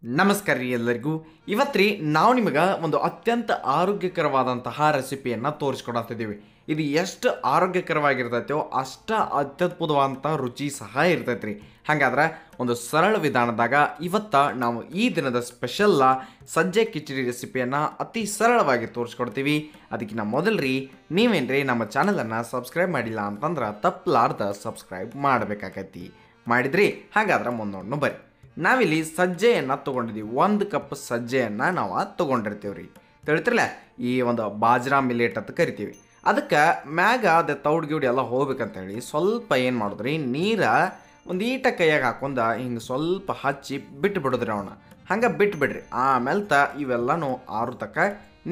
ನಮಸ್ಕಾರ ರೀ ಎಲ್ಲರಿಗೂ. ಇವತ್ತು ನಾವು ನಿಮಗೆ ಒಂದು ಅತ್ಯಂತ ಆರೋಗ್ಯಕರವಾದಂತಹ ರೆಸಿಪಿಯನ್ನು ತೋರಿಸ್ಕೊಡತ್ತಿದ್ದೀವಿ. ಇದು ಎಷ್ಟು ಆರೋಗ್ಯಕರವಾಗಿರ್ತೈತೋ ಅಷ್ಟ ಅತ್ಯದ್ಭುತವಾದಂಥ ರುಚಿ ಸಹ ಇರ್ತೈತೆ ರೀ. ಹಾಗಾದ್ರೆ ಒಂದು ಸರಳ ವಿಧಾನದಾಗ ಇವತ್ತು ನಾವು ಈ ದಿನದ ಸ್ಪೆಷಲ್ಲ ಸಜ್ಜೆ ಕಿಚಡಿ ರೆಸಿಪಿಯನ್ನು ಅತಿ ಸರಳವಾಗಿ ತೋರಿಸ್ಕೊಡ್ತೀವಿ. ಅದಕ್ಕಿಂತ ಮೊದಲು ನೀವೇನ್ರಿ ನಮ್ಮ ಚಾನಲನ್ನು ಸಬ್ಸ್ಕ್ರೈಬ್ ಮಾಡಿಲ್ಲ ಅಂತಂದ್ರೆ ತಪ್ಪಲಾರ್ದ ಸಬ್ಸ್ಕ್ರೈಬ್ ಮಾಡಬೇಕಾಗೈತಿ. ಮಾಡಿದ್ರಿ ಹಾಗಾದ್ರೆ ಮುಂದೊಂಡು ಬರ್ರಿ. ನಾವಿಲ್ಲಿ ಸಜ್ಜೆಯನ್ನು ತೊಗೊಂಡಿದ್ದೀವಿ. 1 ಕಪ್ ಸಜ್ಜೆಯನ್ನು ನಾವು ತೊಗೊಂಡಿರ್ತೀವಿ ರೀ. ತಿಳಿತಿರಲ್ಲ, ಈ ಒಂದು ಬಾಜ್ರಾ ಮಿಲೆಟ್ ಅಂತ ಕರಿತೀವಿ. ಅದಕ್ಕೆ ಮ್ಯಾಗ ಅದು ತೌಡ್ಗಿಡಿ ಎಲ್ಲ ಹೋಗ್ಬೇಕಂತೇಳಿ ಸ್ವಲ್ಪ ಏನು ಮಾಡಿದ್ರಿ, ನೀರ ಒಂದು ಈಟ ಕೈಯಾಗ ಹಾಕೊಂಡ ಹಿಂಗೆ ಸ್ವಲ್ಪ ಹಚ್ಚಿ ಬಿಟ್ಟು ಬಿಡೋದ್ರಿ. ಅವನ್ನ ಹಂಗೆ ಬಿಟ್ಬಿಡ್ರಿ. ಆಮೇಲೆ ಇವೆಲ್ಲನೂ ಆರು ತಕ್ಕ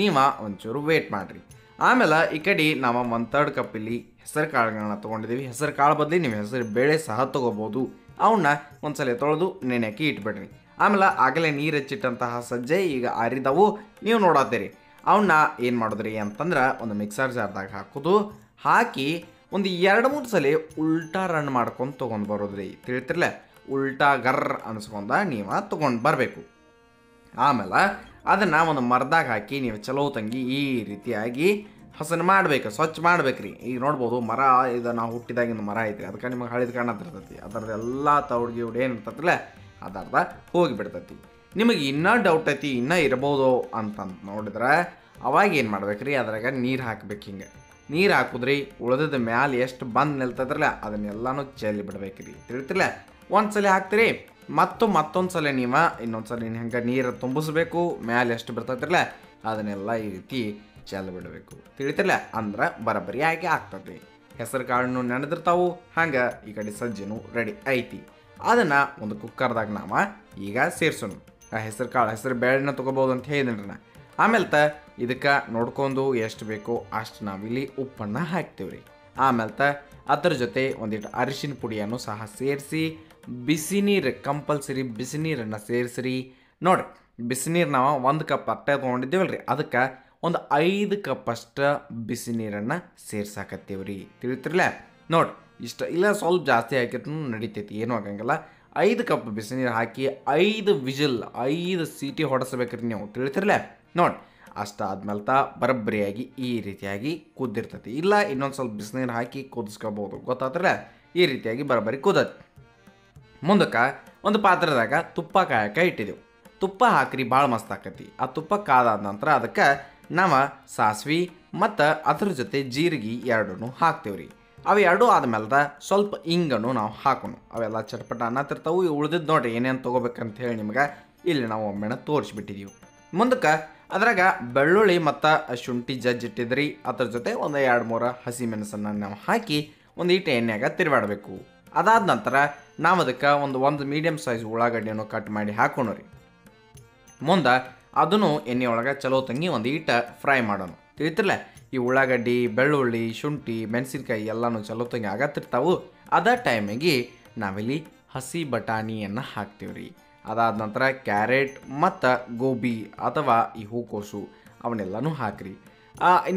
ನೀವು ಒಂಚೂರು ವೇಟ್ ಮಾಡಿರಿ. ಆಮೇಲೆ ಈ ಕಡೆ ನಾವು 1/3 ಕಪ್ ಇಲ್ಲಿ ಹೆಸರು ಕಾಳುಗಳನ್ನ ತೊಗೊಂಡಿದ್ದೀವಿ. ಹೆಸರು ಕಾಳು ಬದಲಿ ನೀವು ಹೆಸರು ಬೇಳೆ ಸಹ ತೊಗೋಬೋದು. ಅವನ್ನ ಒಂದ್ಸಲ ತೊಳೆದು ನೆನೆಯಾಕಿ ಇಟ್ಬಿಡ್ರಿ. ಆಮೇಲೆ ಆಗಲೇ ನೀರು ಹಚ್ಚಿಟ್ಟಂತಹ ಸಜ್ಜೆ ಈಗ ಆರಿದವು ನೀವು ನೋಡತ್ತೀರಿ. ಅವನ್ನ ಏನು ಮಾಡೋದ್ರಿ ಅಂತಂದ್ರೆ ಒಂದು ಮಿಕ್ಸರ್ ಜಾರ್ದಾಗ ಹಾಕೋದು, ಹಾಕಿ ಒಂದು 2-3 ಸಲ ಉಲ್ಟಾ ರನ್ ಮಾಡ್ಕೊಂಡು ತೊಗೊಂಡು ಬರೋದ್ರಿ. ತಿಳಿತಿರ್ಲ, ಉಲ್ಟಾ ಗರ್ರ ಅನ್ಸ್ಕೊಂಡ ನೀವು ತೊಗೊಂಡು ಬರಬೇಕು. ಆಮೇಲೆ ಅದನ್ನು ಒಂದು ಮರದಾಗ ಹಾಕಿ ನೀವು ಚಲೋ ತಂಗಿ ಈ ರೀತಿಯಾಗಿ ಹಸನು ಮಾಡ್ಬೇಕು, ಸ್ವಚ್ಛ ಮಾಡ್ಬೇಕ್ರಿ. ಈಗ ನೋಡ್ಬೋದು ಮರ ಇದು ನಾವು ಹುಟ್ಟಿದಾಗಿಂದ ಮರ ಐತ್ರಿ. ಅದಕ್ಕೆ ನಿಮಗೆ ಹಳಿದು ಕಾಣತ್ತಿರ್ತೈತಿ. ಅದರದ್ದೆಲ್ಲ ತೌಡ್ಗಿ ಏನು ಇರ್ತೈತಿಲ್ಲ ಅದರ್ಧ ಹೋಗಿಬಿಡ್ತೈತಿ. ನಿಮಗೆ ಇನ್ನೂ ಡೌಟ್ ಐತಿ ಇನ್ನೂ ಇರ್ಬೋದು ಅಂತಂದು ನೋಡಿದ್ರೆ ಅವಾಗ ಏನು ಮಾಡ್ಬೇಕ್ರಿ, ಅದ್ರಾಗ ನೀರು ಹಾಕ್ಬೇಕು. ಹಿಂಗೆ ನೀರು ಹಾಕಿದ್ರಿ ಉಳಿದ ಮ್ಯಾಲೆ ಎಷ್ಟು ಬಂದು ನಿಲ್ತದ್ರಲ್ಲ ಅದನ್ನೆಲ್ಲನೂ ಚೆಲ್ಲಿ ಬಿಡ್ಬೇಕ್ರಿ. ತಿಳಿತಿರ್ಲ, ಒಂದ್ಸಲ ಹಾಕ್ತೀರಿ ಮತ್ತೊಂದು ಸಲ ನೀವು ಇನ್ನೊಂದು ಸಲ ಹಂಗೆ ನೀರು ತುಂಬಿಸ್ಬೇಕು. ಮ್ಯಾಲೆ ಎಷ್ಟು ಬರ್ತೈತಿರಲ್ಲ ಅದನ್ನೆಲ್ಲ ಈ ರೀತಿ ಚೆಲ್ಲ ಬಿಡಬೇಕು. ತಿಳಿತಿರ್ಲ, ಅಂದ್ರೆ ಬರಬರಿ ಆಗಿ ಆಗ್ತದೆ. ಹೆಸರು ಕಾಳನ್ನು ನೆನೆದಿರ್ತಾವು, ಹಂಗೆ ಈ ಕಡೆ ಸಜ್ಜೆನೂ ರೆಡಿ ಐತಿ. ಅದನ್ನು ಒಂದು ಕುಕ್ಕರ್ದಾಗ ನಾವು ಈಗ ಸೇರ್ಸೋಣ. ಹೆಸರು ಬೇಳೆನ ತೊಗೋಬೋದು ಅಂತ ಹೇಳಿದ್ರಿ ನಾ. ಆಮೇಲೆ ಇದಕ್ಕೆ ನೋಡ್ಕೊಂಡು ಎಷ್ಟು ಬೇಕೋ ಅಷ್ಟು ನಾವಿಲ್ಲಿ ಉಪ್ಪನ್ನು ಹಾಕ್ತೀವಿ ರೀ. ಆಮೇಲೆ ಅದ್ರ ಜೊತೆ ಒಂದಿಟ್ಟು ಅರಿಶಿನ ಪುಡಿಯನ್ನು ಸಹ ಸೇರಿಸಿ ಬಿಸಿ ನೀರು ಕಂಪಲ್ಸರಿ ಬಿಸಿ ನೀರನ್ನು ಸೇರಿಸ್ರಿ. ನೋಡಿರಿ, ಬಿಸಿ ನೀರು ನಾವು 1 ಕಪ್ ಅಟ್ಟೆ ತೊಗೊಂಡಿದ್ದೀವಲ್ರಿ, ಅದಕ್ಕೆ ಒಂದು 5 ಕಪ್ ಅಷ್ಟು ಬಿಸಿ ನೀರನ್ನು ಸೇರ್ಸಾಕತ್ತೀವಿ ರೀ. ತಿಳಿತಿರ್ಲ, ನೋಡಿ ಇಷ್ಟ ಇಲ್ಲ ಸ್ವಲ್ಪ ಜಾಸ್ತಿ ಹಾಕಿದ್ರು ನಡಿತೈತಿ, ಏನೂ ಆಗಂಗಿಲ್ಲ. 5 ಕಪ್ ಬಿಸಿ ನೀರು ಹಾಕಿ 5 ವಿಜಿಲ್ 5 ಸೀಟಿ ಹೊಡೆಸ್ಬೇಕ್ರಿ ನೀವು. ತಿಳಿತಿರ್ಲ, ನೋಡಿ ಅಷ್ಟಾದ್ಮೇಲೆ ಬರಬ್ಬರಿಯಾಗಿ ಈ ರೀತಿಯಾಗಿ ಕುದ್ದಿರ್ತೈತಿ. ಇಲ್ಲ ಇನ್ನೊಂದು ಸ್ವಲ್ಪ ಬಿಸಿನೀರು ಹಾಕಿ ಕುದಿಸ್ಕೋಬೋದು, ಗೊತ್ತಾದ್ರೆ ಈ ರೀತಿಯಾಗಿ ಬರಬರಿ ಕುದತಿ. ಮುಂದಕ್ಕೆ ಒಂದು ಪಾತ್ರದಾಗ ತುಪ್ಪ ಕಾಯಕ್ಕೆ ಇಟ್ಟಿದ್ದೆವು. ತುಪ್ಪ ಹಾಕ್ರಿ, ಭಾಳ ಮಸ್ತ್ ಆಕತಿ. ಆ ತುಪ್ಪ ಕಾದಾದ ನಂತರ ಅದಕ್ಕೆ ನಾವು ಸಾಸ್ವಿ ಮತ್ತು ಅದ್ರ ಜೊತೆ ಜೀರಿಗೆ 2 ಹಾಕ್ತೇವೆ ರೀ. ಅವು 2 ಆದ್ಮೇಲೆ ಸ್ವಲ್ಪ ಇಂಗನ್ನು ನಾವು ಹಾಕೋಣ. ಅವೆಲ್ಲ ಚಟ್ಪಟ ಅನ್ನತ್ತಿರ್ತಾವು. ಉಳಿದಿದ್ದು ನೋಡಿರಿ ಏನೇನು ತೊಗೋಬೇಕಂತ ಹೇಳಿ ನಿಮ್ಗೆ ಇಲ್ಲಿ ನಾವು ಒಮ್ಮೆನ ತೋರಿಸ್ಬಿಟ್ಟಿದ್ದೀವಿ. ಮುಂದಕ್ಕೆ ಅದ್ರಾಗ ಬೆಳ್ಳುಳ್ಳಿ ಮತ್ತು ಶುಂಠಿ ಜಜ್ಜಿಟ್ಟಿದ್ರಿ. ಅದ್ರ ಜೊತೆ ಒಂದು 2-3 ಹಸಿ ಮೆಣಸನ್ನು ನಾವು ಹಾಕಿ ಒಂದು ಈಟು ಎಣ್ಣೆಯಾಗ ತಿರುಗಾಡಬೇಕು. ಅದಾದ ನಂತರ ನಾವು ಅದಕ್ಕೆ ಒಂದು ಮೀಡಿಯಮ್ ಸೈಜ್ ಉಳ್ಳಾಗಡ್ಡಿಯನ್ನು ಕಟ್ ಮಾಡಿ ಹಾಕೋಣ ರೀ. ಮುಂದೆ ಅದನ್ನು ಎಣ್ಣೆ ಒಳಗೆ ಚಲೋ ತಂಗಿ ಒಂದು ಈಟ ಫ್ರೈ ಮಾಡೋಣ. ತಿಳಿತಿರ್ಲ, ಈ ಉಳ್ಳಾಗಡ್ಡಿ ಬೆಳ್ಳುಳ್ಳಿ ಶುಂಠಿ ಮೆಣಸಿನ್ಕಾಯಿ ಎಲ್ಲನೂ ಚಲೋ ತಂಗಿ ಆಗತ್ತಿರ್ತಾವು. ಅದೇ ಟೈಮಿಗೆ ನಾವಿಲ್ಲಿ ಹಸಿ ಬಟಾಣಿಯನ್ನು ಹಾಕ್ತೀವಿ ರೀ. ಅದಾದ ನಂತರ ಕ್ಯಾರೆಟ್ ಮತ್ತು ಗೋಬಿ ಅಥವಾ ಈ ಹೂಕೋಸು ಅವನ್ನೆಲ್ಲನೂ ಹಾಕಿರಿ.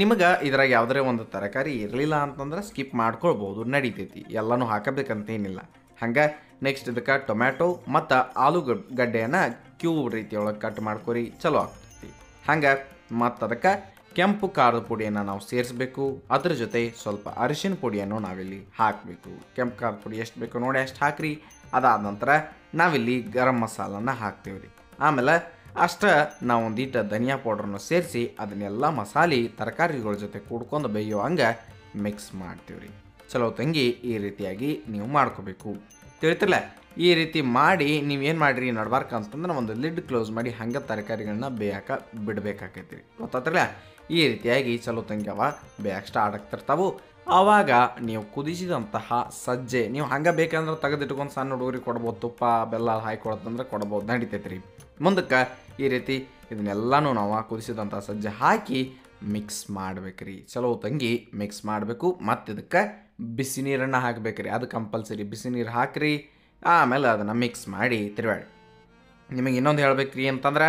ನಿಮಗೆ ಇದ್ರಾಗ ಯಾವುದೇ ಒಂದು ತರಕಾರಿ ಇರಲಿಲ್ಲ ಅಂತಂದ್ರೆ ಸ್ಕಿಪ್ ಮಾಡ್ಕೊಳ್ಬೋದು, ನಡೀತೈತಿ. ಎಲ್ಲನೂ ಹಾಕಬೇಕಂತೇನಿಲ್ಲ. ಹಂಗೆ ನೆಕ್ಸ್ಟ್ ಇದಕ್ಕೆ ಟೊಮ್ಯಾಟೊ ಮತ್ತು ಆಲೂಗಡ್ಡೆಯನ್ನು ಕ್ಯೂಬ್ ರೀತಿಯೊಳಗೆ ಕಟ್ ಮಾಡ್ಕೊರಿ, ಚಲೋ ಆಗ್ತೈತಿ. ಹಂಗೆ ಮತ್ತು ಅದಕ್ಕೆ ಕೆಂಪು ಖಾರದ ಪುಡಿಯನ್ನು ನಾವು ಸೇರಿಸ್ಬೇಕು. ಅದ್ರ ಜೊತೆ ಸ್ವಲ್ಪ ಅರಿಶಿನ ಪುಡಿಯನ್ನು ನಾವಿಲ್ಲಿ ಹಾಕಬೇಕು. ಕೆಂಪು ಖಾರದ ಪುಡಿ ಎಷ್ಟು ಬೇಕು ನೋಡಿ ಅಷ್ಟು ಹಾಕ್ರಿ. ಅದಾದ ನಂತರ ನಾವಿಲ್ಲಿ ಗರಂ ಮಸಾಲನ್ನು ಹಾಕ್ತೀವಿ ರೀ. ಆಮೇಲೆ ಅಷ್ಟು ನಾವು ಒಂದೀಟ ಧನಿಯಾ ಪೌಡ್ರನ್ನು ಸೇರಿಸಿ ಅದನ್ನೆಲ್ಲ ಮಸಾಲೆ ತರಕಾರಿಗಳ ಜೊತೆ ಕೂಡ್ಕೊಂಡು ಬೇಯೋ ಹಂಗೆ ಮಿಕ್ಸ್ ಮಾಡ್ತೀವಿ ರೀ. ಚಲೋ ತಂಗಿ ಈ ರೀತಿಯಾಗಿ ನೀವು ಮಾಡ್ಕೋಬೇಕು. ತಿಳಿತಿರ್ಲ, ಈ ರೀತಿ ಮಾಡಿ ನೀವೇನು ಮಾಡಿರಿ ನಡ್ಬಾರ್ಕ ಅಂತಂದ್ರೆ ಒಂದು ಲಿಡ್ ಕ್ಲೋಸ್ ಮಾಡಿ ಹಂಗೆ ತರಕಾರಿಗಳನ್ನ ಬೇಯಕ ಬಿಡಬೇಕಾಕೈತಿ. ಗೊತ್ತಾತ್ರಲ್ಲ, ಈ ರೀತಿಯಾಗಿ ಚಲೋ ತಂಗಿ ಅವ ಬೇಯಕ್ಕೆ ಸ್ಟಾರ್ಟ್ ಆಗ್ತಿರ್ತಾವು. ಆವಾಗ ನೀವು ಕುದಿಸಿದಂತಹ ಸಜ್ಜೆ ನೀವು ಹಂಗೆ ಬೇಕಂದ್ರೆ ತೆಗೆದಿಟ್ಕೊಂಡು ಸಣ್ಣ ಹುಡುಗರಿಗೆ ಕೊಡ್ಬೋದು. ತುಪ್ಪ ಬೆಲ್ಲ ಹಾಕಿ ಕೊಡೋದಂದ್ರೆ ಕೊಡ್ಬೋದು, ನಡಿತೈತೆ ರೀ. ಮುಂದಕ್ಕೆ ಈ ರೀತಿ ಇದನ್ನೆಲ್ಲನೂ ನಾವು ಕುದಿಸಿದಂಥ ಸಜ್ಜೆ ಹಾಕಿ ಮಿಕ್ಸ್ ಮಾಡ್ಬೇಕ್ರಿ. ಚಲೋ ತಂಗಿ ಮಿಕ್ಸ್ ಮಾಡಬೇಕು. ಮತ್ತು ಇದಕ್ಕೆ ಬಿಸಿ ನೀರನ್ನು ಹಾಕ್ಬೇಕ್ರಿ. ಅದು ಕಂಪಲ್ಸರಿ ಬಿಸಿ ನೀರು ಹಾಕ್ರಿ. ಆಮೇಲೆ ಅದನ್ನು ಮಿಕ್ಸ್ ಮಾಡಿ ತಿರುವಾಡಿ. ನಿಮಗೆ ಇನ್ನೊಂದು ಹೇಳ್ಬೇಕ್ರಿ ಅಂತಂದ್ರೆ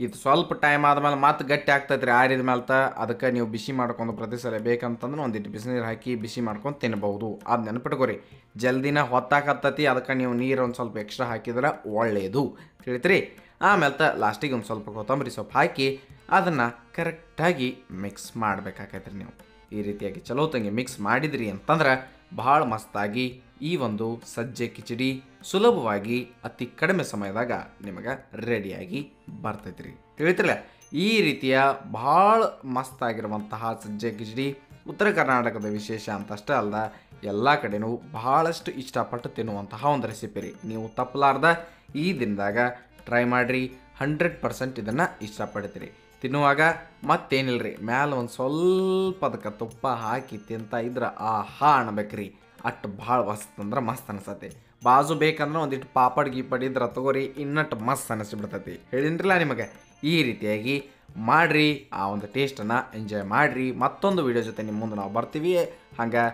ಇದು ಸ್ವಲ್ಪ ಟೈಮ್ ಆದಮೇಲೆ ಮತ್ತೆ ಗಟ್ಟಿ ಆಗ್ತೈತೆ ರೀ. ಆರಿದ ಮೇಲೆ ಅದಕ್ಕೆ ನೀವು ಬಿಸಿ ಮಾಡ್ಕೊಂಡು ಪ್ರತಿ ಸಲ ಬೇಕಂತಂದ್ರೆ ಒಂದಿಟ್ಟು ಬಿಸಿನೀರು ಹಾಕಿ ಬಿಸಿ ಮಾಡ್ಕೊಂಡು ತಿನ್ಬೋದು. ಅದು ನೆನಪಿಟ್ಕೋರಿ, ಜಲ್ದಿನ ಹೊತ್ತಾಕತ್ತತಿ. ಅದಕ್ಕೆ ನೀವು ನೀರು ಒಂದು ಸ್ವಲ್ಪ ಎಕ್ಸ್ಟ್ರಾ ಹಾಕಿದ್ರೆ ಒಳ್ಳೆಯದು. ತಿಳಿತ್ರಿ. ಆಮೇಲೆ ಲಾಸ್ಟಿಗೆ ಒಂದು ಸ್ವಲ್ಪ ಕೊತ್ತಂಬರಿ ಸೊಪ್ಪು ಹಾಕಿ ಅದನ್ನು ಕರೆಕ್ಟಾಗಿ ಮಿಕ್ಸ್ ಮಾಡಬೇಕಾಗೈತ್ರಿ ನೀವು. ಈ ರೀತಿಯಾಗಿ ಚಲೋ ತಂಗಿ ಮಿಕ್ಸ್ ಮಾಡಿದ್ರಿ ಅಂತಂದ್ರೆ ಭಾಳ ಮಸ್ತಾಗಿ ಈ ಒಂದು ಸಜ್ಜೆ ಕಿಚಡಿ ಸುಲಭವಾಗಿ ಅತಿ ಕಡಿಮೆ ಸಮಯದಾಗ ನಿಮಗೆ ರೆಡಿಯಾಗಿ ಬರ್ತೈತ್ರಿ. ತಿಳಿತಿರಲ್ಲ, ಈ ರೀತಿಯ ಭಾಳ ಮಸ್ತಾಗಿರುವಂತಹ ಸಜ್ಜೆ ಕಿಚಡಿ ಉತ್ತರ ಕರ್ನಾಟಕದ ವಿಶೇಷ ಅಂತಷ್ಟೇ ಅಲ್ದ ಎಲ್ಲ ಕಡೆನೂ ಬಹಳಷ್ಟು ಇಷ್ಟಪಟ್ಟು ತಿನ್ನುವಂತಹ ಒಂದು ರೆಸಿಪಿ ರೀ. ನೀವು ತಪ್ಪಲಾರ್ದ ಈ ದಿನದಾಗ ಟ್ರೈ ಮಾಡಿರಿ, 100% ಇದನ್ನು ಇಷ್ಟಪಡ್ತೀರಿ. ತಿನ್ನುವಾಗ ಮತ್ತೇನಿಲ್ಲರಿ, ಮ್ಯಾಲೆ ಒಂದು ಸ್ವಲ್ಪ ಅದಕ್ಕೆ ತುಪ್ಪ ಹಾಕಿ ತಿಂತ ಇದ್ರೆ ಆಹಾ ಅನ್ಬೇಕ್ರಿ. ಅಷ್ಟು ಭಾಳ ಮಸ್ತ್ ಅಂದ್ರೆ ಮಸ್ತ್ ಅನಿಸತ್ತೆ. ಬಾಜು ಬೇಕಂದ್ರೆ ಒಂದಿಟ್ಟು ಪಾಪಡ್ ಗೀಪಡ್ ಇದ್ರೆ ತಗೋರಿ, ಇನ್ನಟ್ಟು ಮಸ್ತ್ ಅನಿಸ್ಬಿಡ್ತೈತಿ. ಹೇಳಿನ್ರಲ್ಲ ನಿಮಗೆ. ಈ ರೀತಿಯಾಗಿ ಮಾಡಿರಿ, ಆ ಒಂದು ಟೇಸ್ಟನ್ನು ಎಂಜಾಯ್ ಮಾಡಿರಿ. ಮತ್ತೊಂದು ವಿಡಿಯೋ ಜೊತೆ ನಿಮ್ಮ ಮುಂದೆ ನಾವು ಬರ್ತೀವಿ. ಹಂಗೆ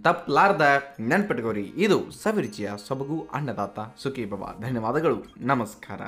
ತಪ್ಪಲಾರ್ದ ನೆನ್ಪಿಟ್ಕೋರಿ, ಇದು ಸವಿರುಚಿಯ ಸೊಬಗು ಅನ್ನದಾತ ಸುಖಿ ಭವ. ಧನ್ಯವಾದಗಳು, ನಮಸ್ಕಾರ.